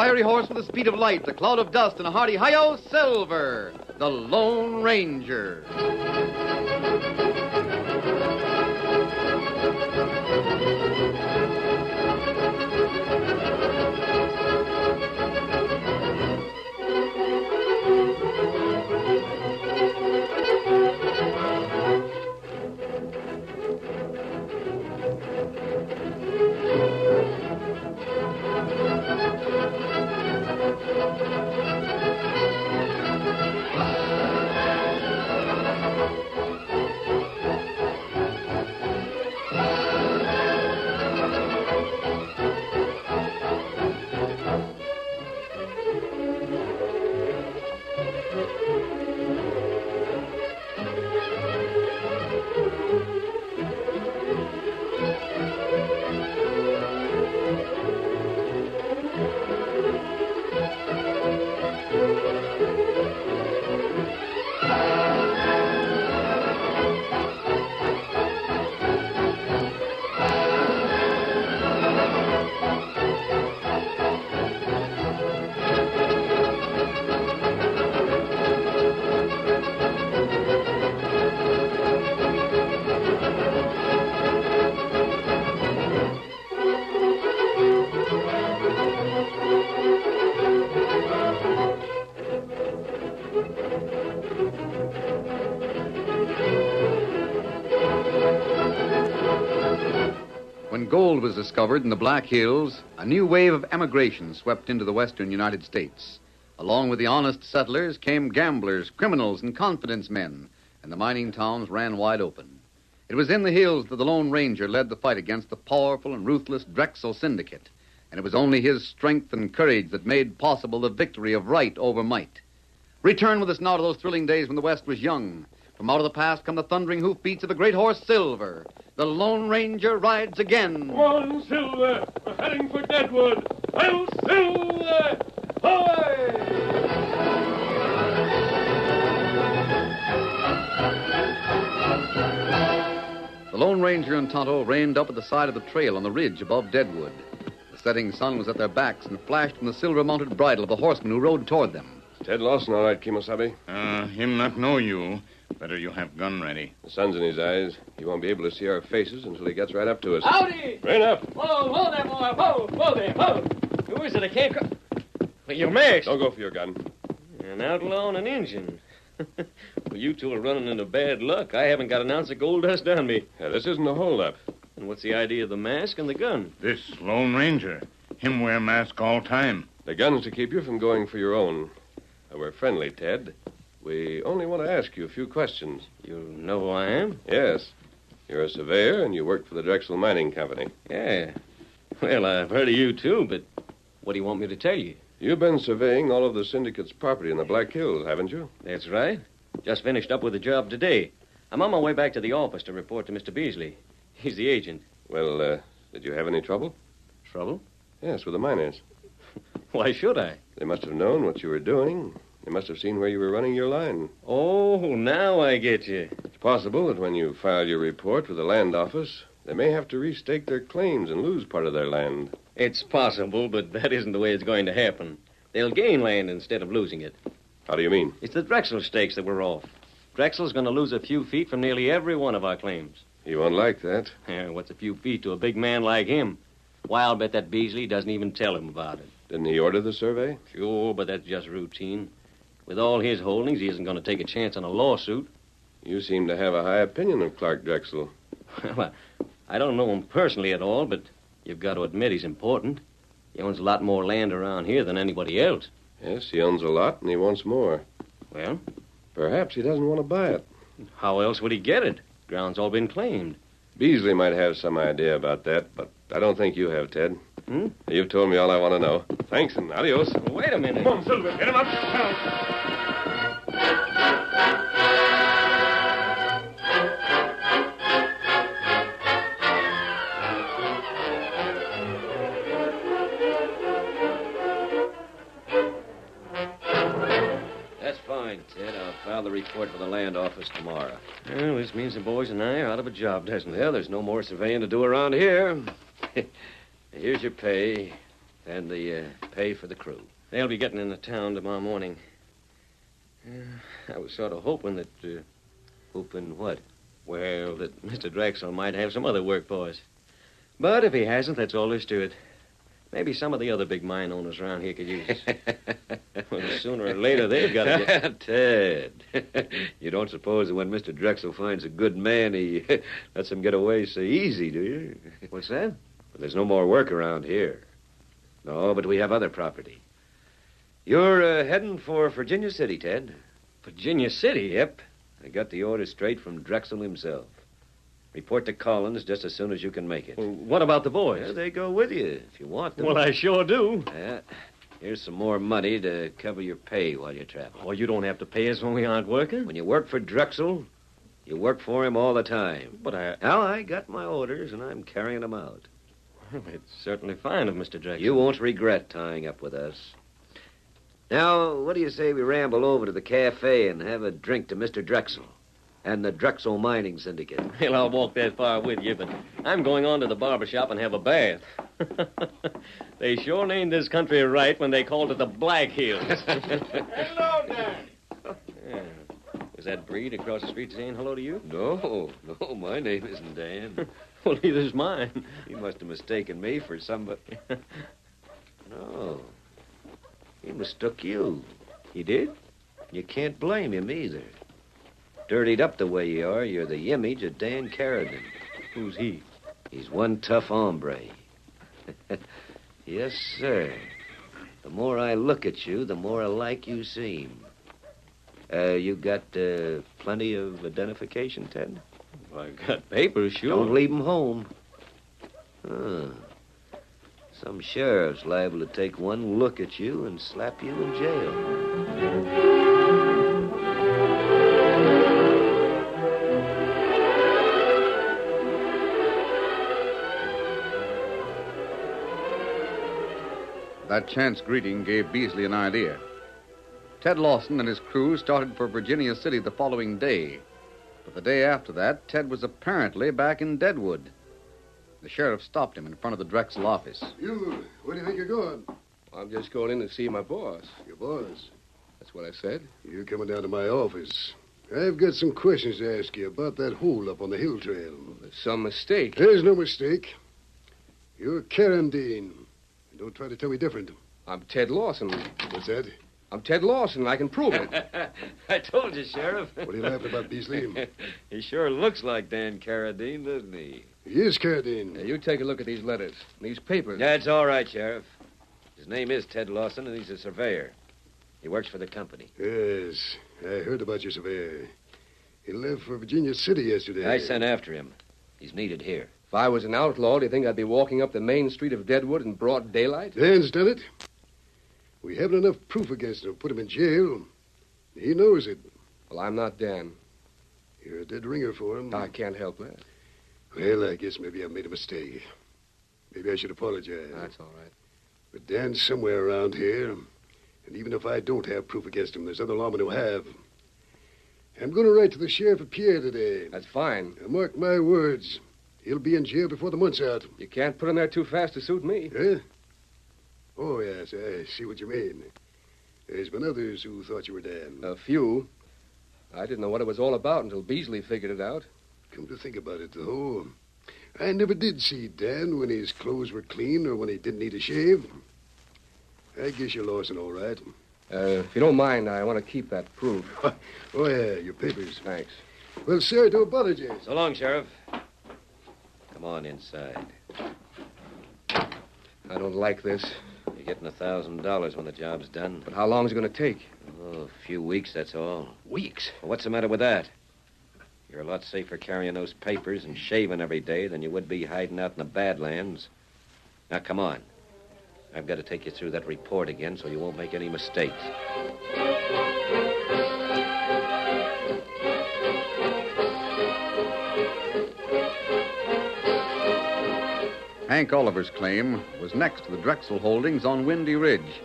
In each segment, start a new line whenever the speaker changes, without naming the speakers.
fiery horse with the speed of light, a cloud of dust, and a hearty hi-yo, Silver, the Lone Ranger. When gold was discovered in the Black Hills, a new wave of emigration swept into the western United States. Along with the honest settlers came gamblers, criminals, and confidence men, and the mining towns ran wide open. It was in the hills that the Lone Ranger led the fight against the powerful and ruthless Drexel Syndicate, and it was only his strength and courage that made possible the victory of right over might. Return with us now to those thrilling days when the West was young. From out of the past come the thundering hoofbeats of the great horse Silver. The Lone Ranger rides again.
Come on, Silver. We're heading for Deadwood. Hail, Silver! Hoy!
The Lone Ranger and Tonto reined up at the side of the trail on the ridge above Deadwood. The setting sun was at their backs and flashed from the silver-mounted bridle of the horseman who rode toward them.
Ted Lawson, all right, Kimosabe?
Him not know you. Better you have gun ready.
The sun's in his eyes. He won't be able to see our faces until he gets right up to us.
Howdy!
Rein up.
Whoa there, boy. Whoa there, whoa. Who is it? I can't... Well, you're mixed.
Don't go for your gun.
An outlaw and an Injun. Well, you two are running into bad luck. I haven't got an ounce of gold dust on me.
Yeah, this isn't a holdup.
And what's the idea of the mask and the gun?
This Lone Ranger. Him wear mask all time.
The gun's to keep you from going for your own. We're friendly, Ted. We only want to ask you a few questions.
You know who I am?
Yes. You're a surveyor, and you work for the Drexel Mining Company.
Yeah. Well, I've heard of you, too, but what do you want me to tell you?
You've been surveying all of the syndicate's property in the Black Hills, haven't you?
That's right. Just finished up with the job today. I'm on my way back to the office to report to Mr. Beasley. He's the agent.
Well, did you have any trouble?
Trouble?
Yes, with the miners.
Why should I?
They must have known what you were doing. They must have seen where you were running your line.
Oh, now I get you.
It's possible that when you file your report with the land office, they may have to restake their claims and lose part of their land.
It's possible, but that isn't the way it's going to happen. They'll gain land instead of losing it.
How do you mean?
It's the Drexel stakes that we're off. Drexel's going to lose a few feet from nearly every one of our claims.
He won't like that.
Yeah, what's a few feet to a big man like him? Why, I'll bet that Beasley doesn't even tell him about it.
Didn't he order the survey?
Sure, but that's just routine. With all his holdings, he isn't going to take a chance on a lawsuit.
You seem to have a high opinion of Clark Drexel.
Well, I don't know him personally at all, but you've got to admit he's important. He owns a lot more land around here than anybody else.
Yes, he owns a lot, and he wants more.
Well?
Perhaps he doesn't want to buy it.
How else would he get it? Ground's all been claimed.
Beasley might have some idea about that, but I don't think you have, Ted. You've told me all I want to know. Thanks, and adios.
Well, wait a minute.
Come on, Silver. Get him up. Now.
That's fine, Ted. I'll file the report for the land office tomorrow. Well, this means the boys and I are out of a job, doesn't it? Well, there's no more surveying to do around here. Here's your pay.
And the pay for the crew.
They'll be getting into town tomorrow morning. I was sort of hoping that...
Hoping what?
Well, that Mr. Drexel might have some other work for us. But if he hasn't, that's all there's to it. Maybe some of the other big mine owners around here could use us. Well, sooner or later, they've got to get...
Ted, you don't suppose that when Mr. Drexel finds a good man, he lets him get away so easy, do you?
What's that?
Well, there's no more work around here. No, but we have other property. You're heading for Virginia City, Ted.
Virginia City?
Yep. I got the order straight from Drexel himself. Report to Collins just as soon as you can make it.
Well, what about the boys?
Yeah, they go with you if you want them.
Well, I sure do.
Yeah. Here's some more money to cover your pay while you travel.
Well, you don't have to pay us when we aren't working.
When you work for Drexel, you work for him all the time.
But
Now, I got my orders, and I'm carrying them out.
Well, it's certainly fine of Mr. Drexel.
You won't regret tying up with us. Now, what do you say we ramble over to the cafe and have a drink to Mr. Drexel and the Drexel Mining Syndicate?
Well, I'll walk that far with you, but I'm going on to the barber shop and have a bath. They sure named this country right when they called it the Black Hills.
Hello, Dan.
Yeah. Was that Breed across the street saying hello to you?
No, my name isn't Dan.
Well, neither's mine.
He must have mistaken me for somebody. No, he mistook you.
He did?
You can't blame him either. Dirtied up the way you are, you're the image of Dan Carradine.
Who's he?
He's one tough hombre. Yes, sir. The more I look at you, the more alike you seem. You got plenty of identification, Ted?
Well, I got papers, sure.
Don't leave 'em home. Some sheriff's liable to take one look at you and slap you in jail.
That chance greeting gave Beasley an idea. Ted Lawson and his crew started for Virginia City the following day. But the day after that, Ted was apparently back in Deadwood. The sheriff stopped him in front of the Drexel office.
You, where do you think you're going?
I'm just going in to see my boss.
Your boss?
That's what I said.
You're coming down to my office. I've got some questions to ask you about that holdup on the hill trail.
There's some mistake.
There's no mistake. You're Carradine. Don't try to tell me different.
I'm Ted Lawson.
What's that?
I'm Ted Lawson. I can prove it.
I told you, Sheriff.
What are you laughing about, Beasley?
He sure looks like Dan Carradine, doesn't he?
He is Carradine.
Now, you take a look at these letters, these papers.
That's all right, Sheriff. His name is Ted Lawson, and he's a surveyor. He works for the company.
Yes, I heard about your surveyor. He left for Virginia City yesterday.
I sent after him. He's needed here.
If I was an outlaw, do you think I'd be walking up the main street of Deadwood in broad daylight?
Dan's done it. We haven't enough proof against him to put him in jail. He knows it.
Well, I'm not Dan.
You're a dead ringer for him.
I can't help that.
Well, I guess maybe I made a mistake. Maybe I should apologize.
That's all right.
But Dan's somewhere around here. And even if I don't have proof against him, there's other lawmen who have. I'm going to write to the sheriff of Pierre today.
That's fine.
Now, mark my words. He'll be in jail before the month's out.
You can't put him there too fast to suit me.
Huh? Oh, yes, I see what you mean. There's been others who thought you were Dan.
A few. I didn't know what it was all about until Beasley figured it out.
Come to think about it, though, I never did see Dan when his clothes were clean or when he didn't need a shave. I guess you're Lawson, all right.
If you don't mind, I want to keep that proof.
Oh, yeah, your papers.
Thanks.
Well, sir, to apologize.
So long, Sheriff. Come on inside.
I don't like this.
You're getting $1,000 when the job's done.
But how long is it going to take?
Oh, a few weeks, that's all.
Weeks?
Well, what's the matter with that? You're a lot safer carrying those papers and shaving every day than you would be hiding out in the Badlands. Now, come on. I've got to take you through that report again so you won't make any mistakes.
Hank Oliver's claim was next to the Drexel holdings on Windy Ridge.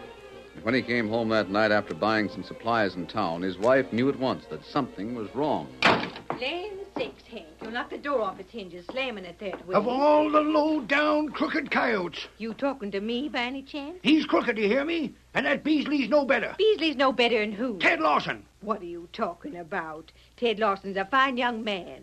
And when he came home that night after buying some supplies in town, his wife knew at once that something was wrong.
Lane sakes, Hank. You'll knock the door off its hinges, slamming it that way.
Of all the low-down crooked coyotes.
You talking to me by any chance?
He's crooked, you hear me? And that Beasley's no better.
Beasley's no better than who?
Ted Lawson.
What are you talking about? Ted Lawson's a fine young man.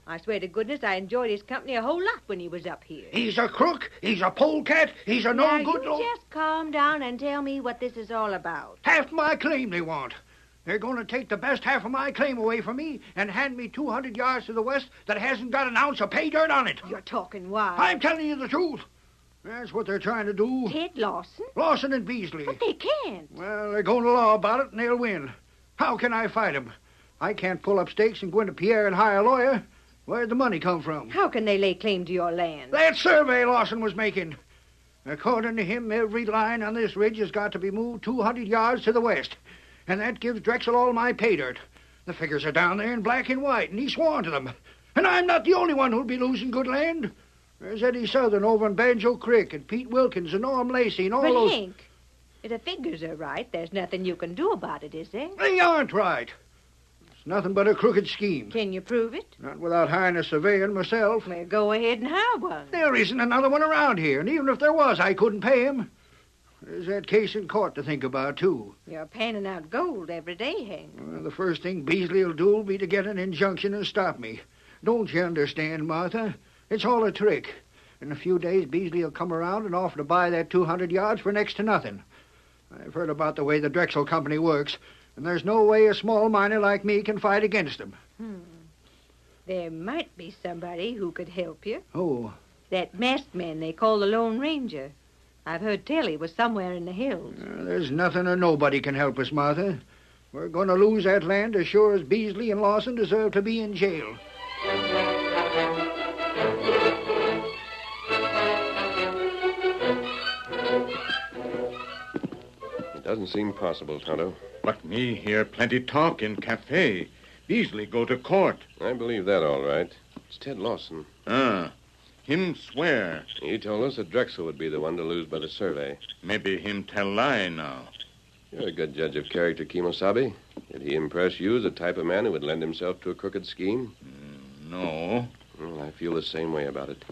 I swear to goodness I enjoyed his company a whole lot when he was up here.
He's a crook. He's a polecat. He's a
Now,
no-good...
you just calm down and tell me what this is all about.
Half my claim they want. They're going to take the best half of my claim away from me and hand me 200 yards to the west that hasn't got an ounce of pay dirt on it.
You're talking wild.
I'm telling you the truth. That's what they're trying to do.
Ted Lawson?
Lawson and Beasley.
But they can't.
Well, they're going to law about it, and they'll win. How can I fight them? I can't pull up stakes and go into Pierre and hire a lawyer. Where'd the money come from?
How can they lay claim to your land?
That survey Lawson was making. According to him, every line on this ridge has got to be moved 200 yards to the west. And that gives Drexel all my pay dirt. The figures are down there in black and white, and he sworn to them. And I'm not the only one who'll be losing good land. There's Eddie Southern over in Banjo Creek, and Pete Wilkins, and Norm Lacey, and all
But
those...
Hank, if the figures are right, there's nothing you can do about it, is there?
They aren't right. It's nothing but a crooked scheme.
Can you prove it?
Not without hiring a surveyor myself.
Well, go ahead and hire one.
There isn't another one around here, and even if there was, I couldn't pay him. There's that case in court to think about, too.
You're panning out gold every day, Hank.
Well, the first thing Beasley will do will be to get an injunction and stop me. Don't you understand, Martha? It's all a trick. In a few days, Beasley will come around and offer to buy that 200 yards for next to nothing. I've heard about the way the Drexel Company works, and there's no way a small miner like me can fight against them.
There might be somebody who could help you.
Oh,
That masked man they call the Lone Ranger. I've heard tell he was somewhere in the hills.
there's nothing or nobody can help us, Martha. We're going to lose that land as sure as Beasley and Lawson deserve to be in jail.
It doesn't seem possible, Tonto.
But me hear plenty talk in cafe. Beasley go to court.
I believe that all right. It's Ted Lawson.
Him swear.
He told us that Drexel would be the one to lose by the survey.
Maybe him tell lie now.
You're a good judge of character, Kimosabe. Did he impress you as the type of man who would lend himself to a crooked scheme?
No.
Well, I feel the same way about it.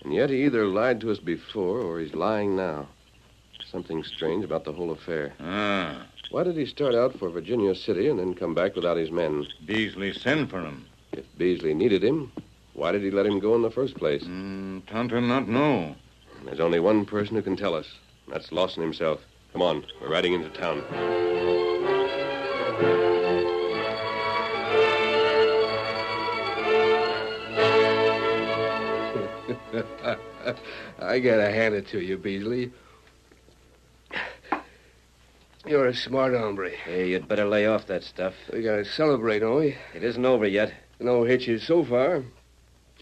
And yet he either lied to us before or he's lying now. Something strange about the whole affair. Why did he start out for Virginia City and then come back without his men?
Beasley send for him.
If Beasley needed him, why did he let him go in the first place?
Tonto not know.
There's only one person who can tell us. That's Lawson himself. Come on, we're riding into town.
I gotta hand it to you, Beasley. You're a smart hombre.
Hey, you'd better lay off that stuff.
We gotta celebrate, don't we?
It isn't over yet.
No hitches so far.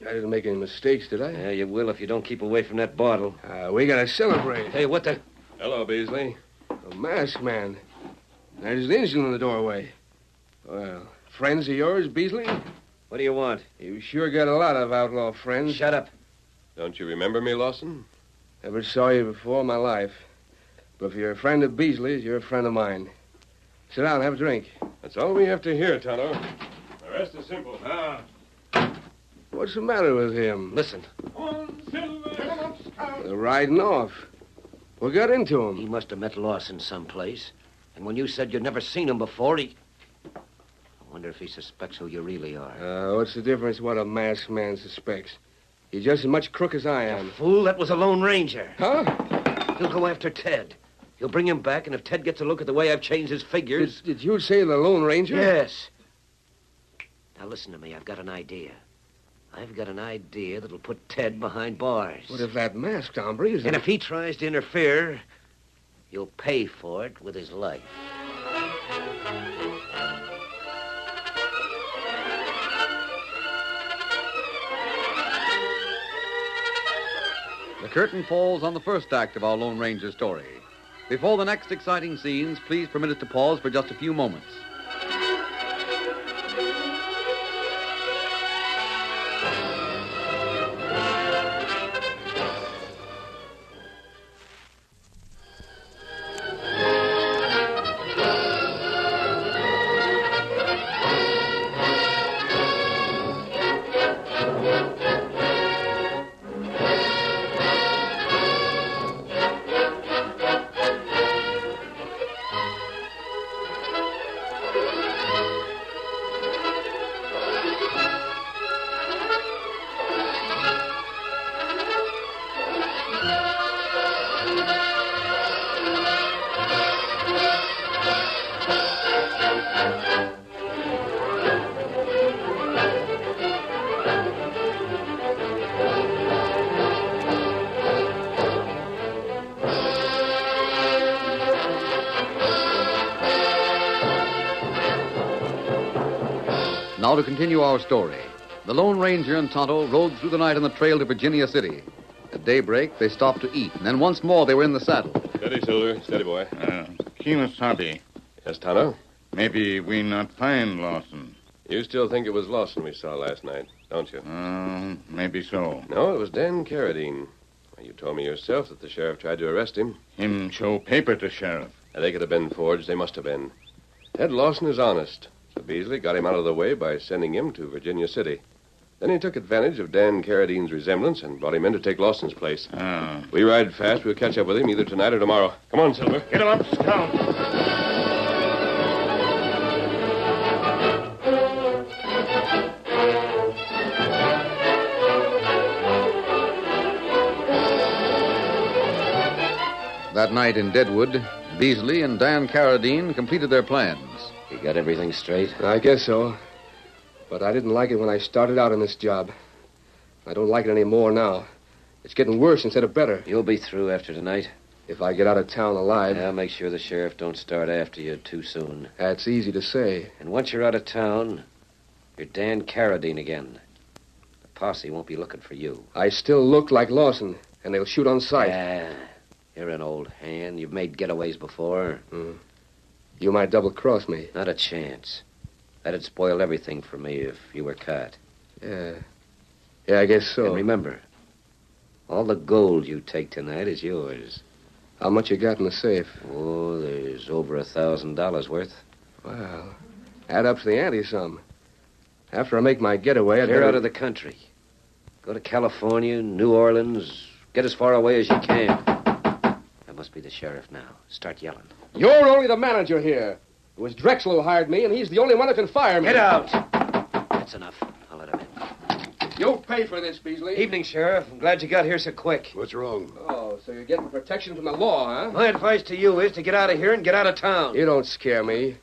I didn't make any mistakes, did I?
Yeah, you will if you don't keep away from that bottle.
We gotta celebrate.
Hey, what the...
Hello, Beasley.
A masked man. There's the engine in the doorway. Well, friends of yours, Beasley?
What do you want?
You sure got a lot of outlaw friends.
Shut up.
Don't you remember me, Lawson?
Never saw you before in my life. But if you're a friend of Beasley's, you're a friend of mine. Sit down and have a drink.
That's all we have to hear, Tonto. The rest is simple.
What's the matter with him?
Listen.
They're riding off. What got into him?
He must have met Lawson someplace. And when you said you'd never seen him before, I wonder if he suspects who you really are.
What's the difference what a masked man suspects? He's just as much crook as I am.
Fool, that was a Lone Ranger.
Huh?
He'll go after Ted. He'll bring him back, and if Ted gets a look at the way I've changed his figures...
Did you say the Lone Ranger?
Yes. Now listen to me. I've got an idea. I've got an idea that'll put Ted behind bars.
What if that masked hombre is...
And if he tries to interfere, he'll pay for it with his life.
The curtain falls on the first act of our Lone Ranger story. Before the next exciting scenes, please permit us to pause for just a few moments. Now to continue our story. The Lone Ranger and Tonto rode through the night on the trail to Virginia City. At daybreak, they stopped to eat, and then once more they were in the saddle.
Steady, Silver. Steady, boy.
Kemosabe,
Yes, Tonto?
maybe we not find Lawson.
You still think it was Lawson we saw last night, don't you?
Maybe so.
No, it was Dan Carradine. You told me yourself that the sheriff tried to arrest him.
Him show paper to sheriff.
They could have been forged. They must have been. Ted Lawson is honest. So Beasley got him out of the way by sending him to Virginia City. Then he took advantage of Dan Carradine's resemblance and brought him in to take Lawson's place. If we ride fast, we'll catch up with him either tonight or tomorrow. Come on, Silver.
Get him up, Scout.
That night in Deadwood, Beasley and Dan Carradine completed their plans.
You got everything straight?
I guess so. But I didn't like it when I started out on this job. I don't like it any more now. It's getting worse instead of better.
You'll be through after tonight.
If I get out of town alive.
I'll make sure the sheriff don't start after you too soon.
That's easy to say.
And once you're out of town, you're Dan Carradine again. The posse won't be looking for you.
I still look like Lawson, and they'll shoot on sight.
Ah, you're an old hand. You've made getaways before.
You might double-cross me.
Not a chance. That'd spoil everything for me if you were caught.
Yeah, I guess so.
And remember, all the gold you take tonight is yours.
How much you got in the safe?
Oh, there's over $1,000 worth.
Well, add up to the ante some. After I make my getaway, I'd
Clear
better...
out of the country. Go to California, New Orleans. Get as far away as you can. That must be the sheriff now. Start yelling.
You're only the manager here. It was Drexel who hired me, and he's the only one who can fire me.
Get out! That's enough. I'll let him in.
You'll pay for this, Beasley.
Evening, Sheriff. I'm glad you got here so quick.
What's wrong?
Oh, so you're getting protection from the law, huh?
My advice to you is to get out of here and get out of town.
You don't scare me.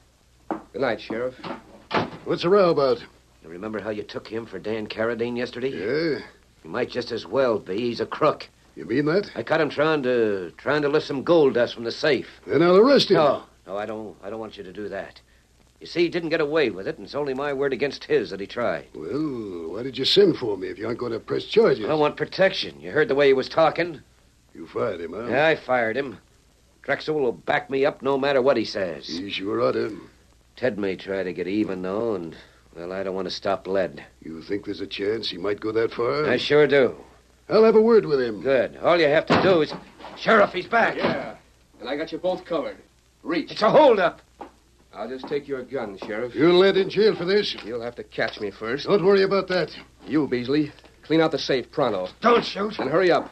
Good night, Sheriff.
What's the row about?
You remember how you took him for Dan Carradine yesterday?
Yeah?
He might just as well be. He's a crook.
You mean that?
I caught him trying to lift some gold dust from the safe.
Then I'll arrest him.
No, I don't want you to do that. You see, he didn't get away with it, and it's only my word against his that he tried.
Well, why did you send for me if you aren't going to press charges?
I want protection. You heard the way he was talking?
You fired him, huh?
Yeah, I fired him. Drexel will back me up no matter what he says.
He sure ought to.
Ted may try to get even, though, and, well, I don't want to stop lead.
You think there's a chance he might go that far?
I sure do.
I'll have a word with him.
Good. All you have to do is... Sheriff, he's back.
Yeah, and I got you both covered. Reach.
It's a holdup.
I'll just take your gun, Sheriff.
You'll let in jail for this?
You'll have to catch me first.
Don't worry about that.
You, Beasley, clean out the safe pronto.
Don't shoot.
And hurry up.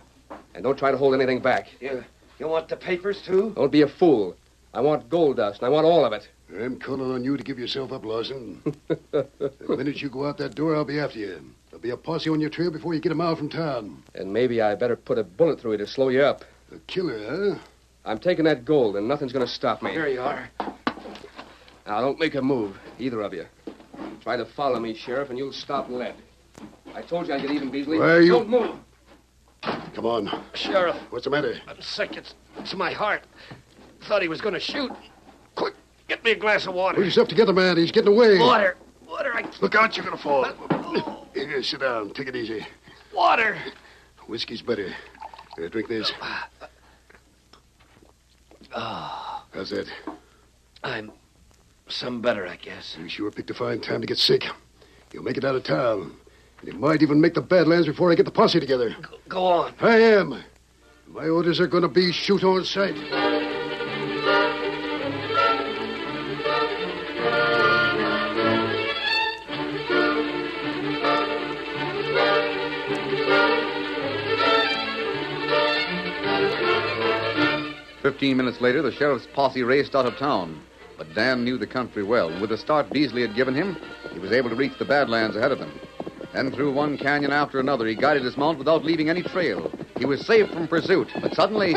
And don't try to hold anything back.
You want the papers, too?
Don't be a fool. I want gold dust, and I want all of it.
I'm calling on you to give yourself up, Lawson. The minute you go out that door, I'll be after you. There'll be a posse on your trail before you get a mile from town.
And maybe I better put a bullet through you to slow you up.
A killer, huh?
I'm taking that gold, and nothing's going to stop me.
Here you are.
Now, don't make a move, either of you. Try to follow me, Sheriff, and you'll stop lead. I told you I'd get even, Beasley.
Why are you...
Don't move.
Come on.
Sheriff,
What's the matter?
I'm sick. It's my heart. Thought he was going to shoot. Quick, get me a glass of water.
Pull yourself together, man. He's getting away.
Water,
Look out, you're going to fall. Here, sit down. Take it easy.
water.
Whiskey's better. Here, drink this. How's that?
I'm some better, I guess.
You sure picked a fine time to get sick. You'll make it out of town. And you might even make the Badlands before I get the posse together.
Go on.
I am. My orders are going to be shoot on sight.
"15 minutes later, the sheriff's posse raced out of town. But Dan knew the country well, and with the start Beasley had given him, he was able to reach the Badlands ahead of them. Then through one canyon after another, he guided his mount without leaving any trail. He was safe from pursuit, but suddenly...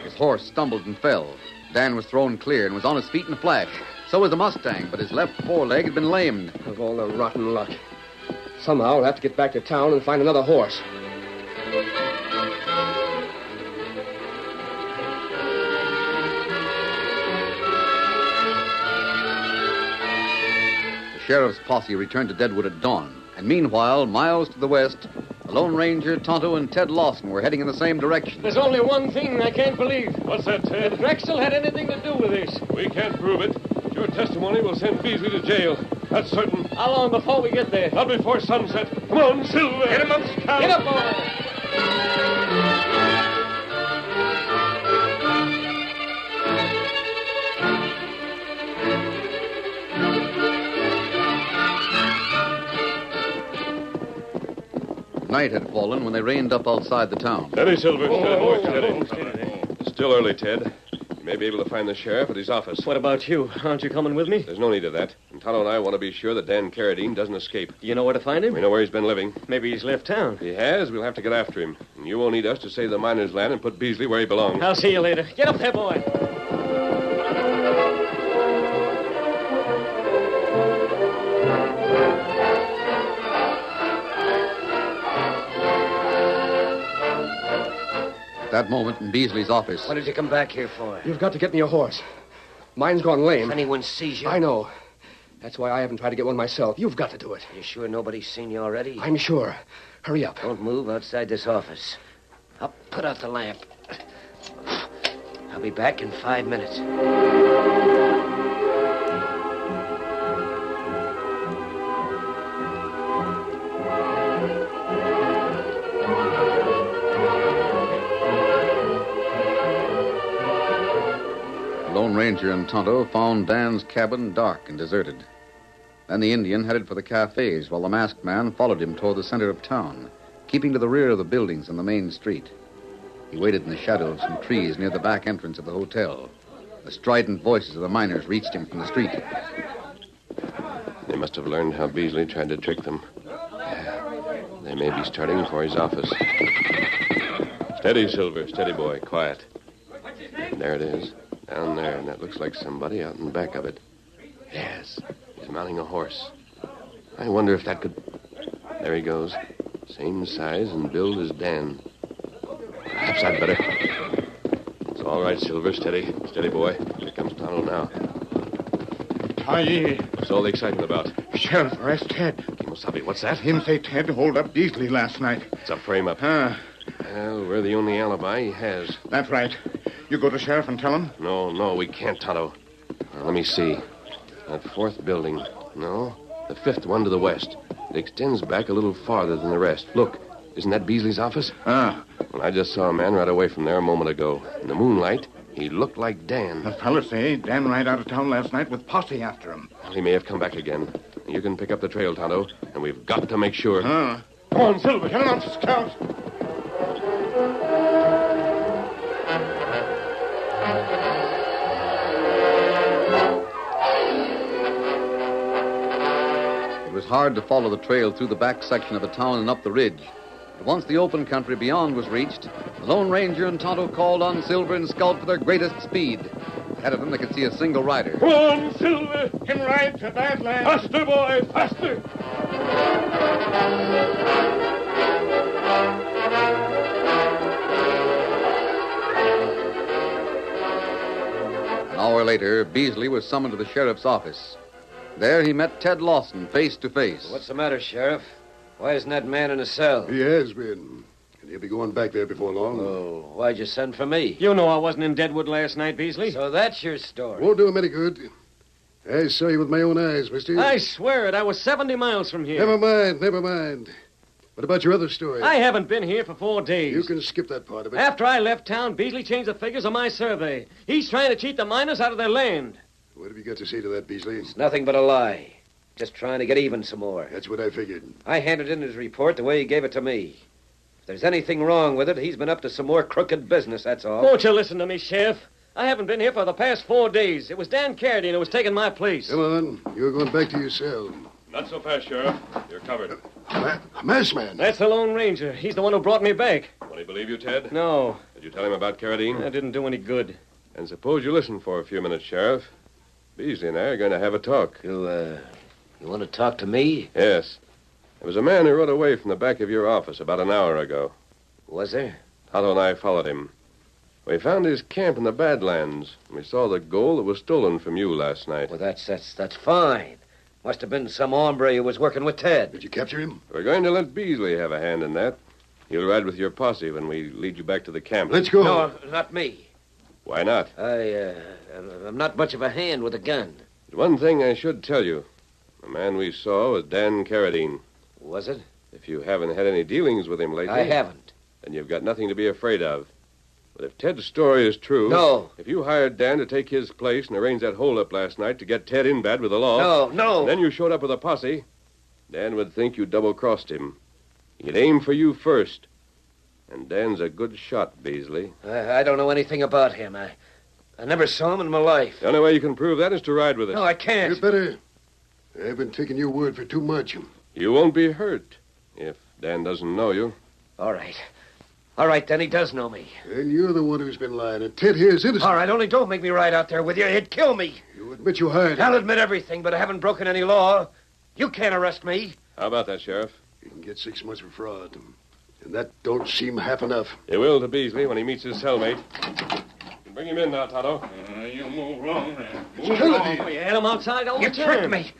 His horse stumbled and fell. Dan was thrown clear and was on his feet in a flash. So was the Mustang, but his left foreleg had been lamed.
Of all the rotten luck. Somehow I'll have to get back to town and find another horse.
sheriff's posse returned to Deadwood at dawn. And meanwhile, miles to the west, the Lone Ranger, Tonto, and Ted Lawson were heading in the same direction.
There's only one thing I can't believe.
What's that, Ted?
That Drexel had anything to do with this.
We can't prove it. Your testimony will send Beasley to jail. That's certain.
How long before we get there?
Not before sunset. Come on, Silver.
Get him up, Scout. Get up, boy.
Night had fallen when they reined up outside the town.
Steady, Silver.
Steady. It's still early, Ted. You may be able to find the sheriff at his office.
What about you? Aren't you coming with me?
There's no need of that. And Tonto and I want to be sure that Dan Carradine doesn't escape.
You know where to find him?
We know where he's been living.
Maybe he's left town.
If he has, we'll have to get after him. And you won't need us to save the miners' land and put Beasley where he belongs.
I'll see you later. Get up there, boy.
At that moment in Beasley's office,
What did you come back here for?
You've got to get me a horse. Mine's gone lame.
If anyone sees you...
I know. That's why I haven't tried to get one myself. You've got to do it.
You sure nobody's seen you already?
I'm sure. Hurry up.
Don't move outside this office. I'll put out the lamp. I'll be back in 5 minutes.
Lone Ranger and Tonto found Dan's cabin dark and deserted. Then the Indian headed for the cafes while the masked man followed him toward the center of town, keeping to the rear of the buildings and the main street. He waited in the shadow of some trees near the back entrance of the hotel. The strident voices of the miners reached him from the street.
They must have learned how Beasley tried to trick them. They may be starting for his office. Steady, Silver. Steady, boy. Quiet. There it is. Down there, and that looks like somebody out in back of it. Yes, he's mounting a horse. I wonder if that could... There he goes. Same size and build as Dan. Perhaps I'd better... It's all right, Silver. Steady. Steady, boy. Here comes Tonto now.
Aye.
What's all the excitement about?
Sheriff, arrest Ted.
Kimosabe, what's that?
Him say Ted hold up Beasley last night.
It's a frame-up. Well, we're the only alibi he has.
That's right. You go to sheriff and tell him?
No, we can't, Tonto. Let me see. That fourth building. No, the fifth one to the west. It extends back a little farther than the rest. Look, isn't that Beasley's office? Well, I just saw a man right away from there a moment ago. In the moonlight, he looked like Dan.
The fellas say Dan ride out of town last night with posse after him.
Well, he may have come back again. You can pick up the trail, Tonto, and we've got to make sure.
Come on, Silver. Get him out, Scout.
It was hard to follow the trail through the back section of the town and up the ridge. But once the open country beyond was reached, the Lone Ranger and Tonto called on Silver and Scout for their greatest speed. Ahead of them, they could see a single rider.
Come on, Silver.
Him ride to Badlands.
Faster, boy, faster.
An hour later, Beasley was summoned to the sheriff's office. There he met Ted Lawson face to face.
What's the matter, Sheriff? Why isn't that man in a cell?
He has been. And he'll be going back there before long.
Oh, why'd you send for me?
You know I wasn't in Deadwood last night, Beasley.
So that's your story.
Won't do him any good. I saw you with my own eyes, mister.
I swear it. I was 70 miles from here.
Never mind. What about your other story?
I haven't been here for 4 days.
You can skip that part of it.
After I left town, Beasley changed the figures on my survey. He's trying to cheat the miners out of their land.
What have you got to say to that, Beasley?
It's nothing but a lie. Just trying to get even some more.
That's what I figured.
I handed in his report the way he gave it to me. If there's anything wrong with it, he's been up to some more crooked business, that's all.
Won't you listen to me, Sheriff? I haven't been here for the past 4 days. It was Dan Carradine who was taking my place.
Come on. You're going back to your cell.
Not so fast, Sheriff. You're covered.
A masked man.
That's the Lone Ranger. He's the one who brought me back.
Will he believe you, Ted?
No.
Did you tell him about Carradine?
That didn't do any good.
And suppose you listen for a few minutes, Sheriff. Beasley and I are going to have a talk.
You want to talk to me?
Yes. There was a man who rode away from the back of your office about an hour ago.
Was there?
Tonto and I followed him. We found his camp in the Badlands, and we saw the gold that was stolen from you last night.
Well, that's fine. Must have been some hombre who was working with Ted.
Did you capture him?
We're going to let Beasley have a hand in that. He'll ride with your posse when we lead you back to the camp.
Let's go.
No, not me.
Why not?
I'm not much of a hand with a gun.
There's one thing I should tell you. The man we saw was Dan Carradine.
Was it?
If you haven't had any dealings with him lately...
I haven't.
Then you've got nothing to be afraid of. But if Ted's story is true...
No.
If you hired Dan to take his place and arrange that holdup last night to get Ted in bad with the law...
No.
And then you showed up with a posse, Dan would think you double-crossed him. He'd aim for you first. And Dan's a good shot, Beasley.
I don't know anything about him. I never saw him in my life.
The only way you can prove that is to ride with us.
No, I can't.
You better. I've been taking your word for too much.
You won't be hurt if Dan doesn't know you.
All right. All right, then he does know me.
And you're the one who's been lying, and Ted here's innocent.
All right, only don't make me ride out there with you. He'd kill me.
You admit you hired him.
I'll admit everything, but I haven't broken any law. You can't arrest me.
How about that, Sheriff?
You can get 6 months for fraud. And that don't seem half enough.
You will to Beasley when he meets his cellmate. Bring him in now, Tonto.
You move along there.
Oh, you had him outside all the time. You tricked me.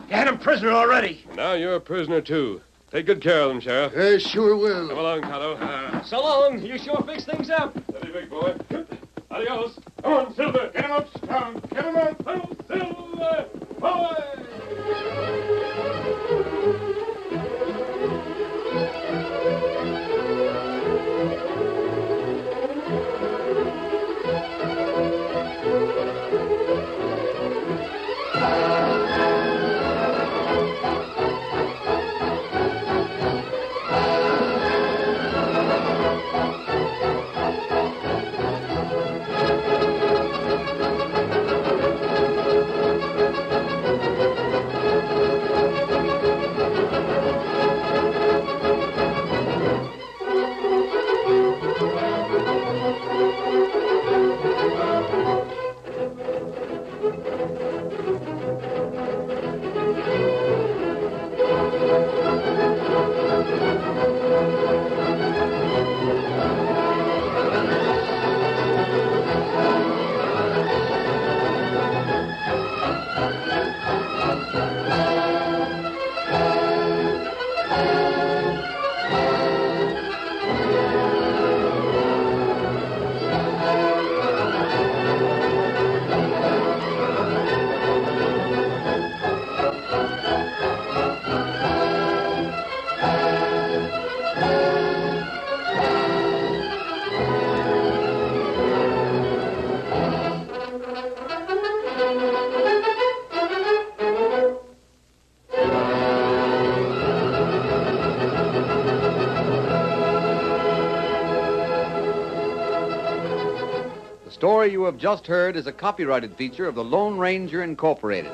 You had him prisoner already.
And now you're a prisoner, too. Take good care of them, Sheriff.
I sure will.
Come along, Tonto.
So long. You sure fix things up.
Steady, big boy.
Adios. Come on, Silver.
Get him up, Strong. Get him up.
Oh, Silver. Boy!
The story you have just heard is a copyrighted feature of the Lone Ranger Incorporated.